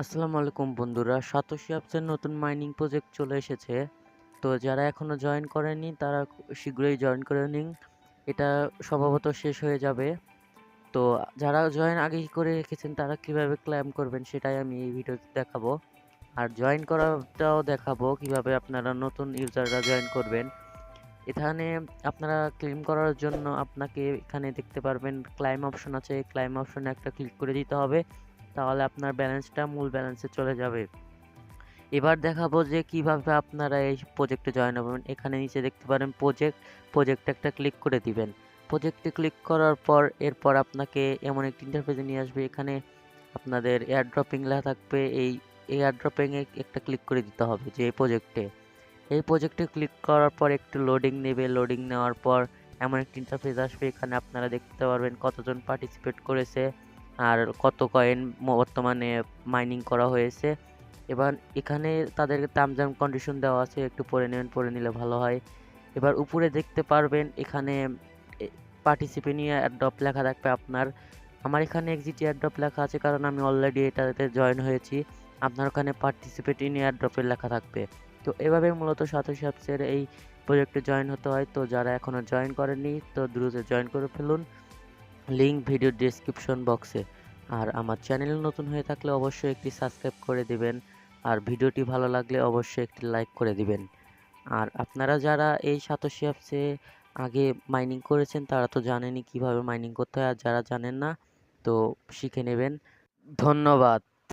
আসসালামু আলাইকুম বন্ধুরা, সাতোশি অ্যাপসের নতুন মাইনিং প্রজেক্ট চলে এসেছে। তো যারা এখনো জয়েন করেনি তারা শীঘ্রই জয়েন করে নিন। এটা সম্ভবত শেষ হয়ে যাবে। তো যারা জয়েন আগেই করে রেখেছেন তারা কিভাবে ক্লেম করবেন সেটাই আমি এই ভিডিওতে দেখাবো। আর জয়েন করাটাও দেখাবো কিভাবে আপনারা নতুন ইউজাররা জয়েন করবেন। এখানে আপনারা ক্লেম করার জন্য আপনাকে এখানে দেখতে পারবেন ক্লাইম অপশন আছে। ক্লাইম অপশনে একটা ক্লিক করে দিতে হবে, তাহলে আপনার ব্যালেন্সটা মূল ব্যালেন্সে চলে যাবে। এবার দেখাবো যে কিভাবে আপনারা এই প্রজেক্টে জয়েন হবেন। এখানে নিচে দেখতে পারেন প্রজেক্টে একটা ক্লিক করে দিবেন। প্রজেক্টে ক্লিক করার পর এরপর আপনাকে এমন একটি ইন্টারফেসে নিয়ে আসবে। এখানে আপনাদের এয়ার ড্রপিং লেখা থাকবে। এই এয়ার ড্রপিং এ একটা ক্লিক করে দিতে হবে যে এই প্রজেক্টে ক্লিক করার পর একটু লোডিং নেবে। লোডিং নেওয়ার পর এমন একটি ইন্টারফেস আসবে। এখানে আপনারা দেখতে পারবেন কতজন পার্টিসিপেট করেছে আর কত কয়েন বর্তমানে মাইনিং করা হয়েছে। এবার এখানে তাদের টার্মস এন্ড কন্ডিশন দেওয়া আছে, একটু পড়ে নেবেন, পড়ে নিলে ভালো হয়। এবার উপরে দেখতে পারবেন এখানে পার্টিসিপেন্ট এয়ারড্রপ লেখা থাকবে আপনার। আমার এখানে এক্সিট এয়ারড্রপ লেখা আছে কারণ আমি অলরেডি এটাতে জয়েন হয়েছি। আপনার ওখানে পার্টিসিপেট ইন এয়ারড্রপের লেখা থাকবে। তো এভাবে মূলত সাতোশি অ্যাপসের এই প্রজেক্টে জয়েন হতে হয়। তো যারা এখনও জয়েন করেননি তো দ্রুত জয়েন করে ফেলুন, লিঙ্ক ভিডিও ডেসক্রিপশন বক্সে। আর আমার চ্যানেল নতুন হয়ে থাকলে অবশ্যই একটি সাবস্ক্রাইব করে দিবেন, আর ভিডিওটি ভালো লাগলে অবশ্যই একটি লাইক করে দিবেন। আর আপনারা যারা এই সাতোশি অ্যাপসে আগে মাইনিং করেছেন তারা তো জানেনই কিভাবে মাইনিং করতে হয়, আর যারা জানেন না তো শিখে নেবেন। ধন্যবাদ।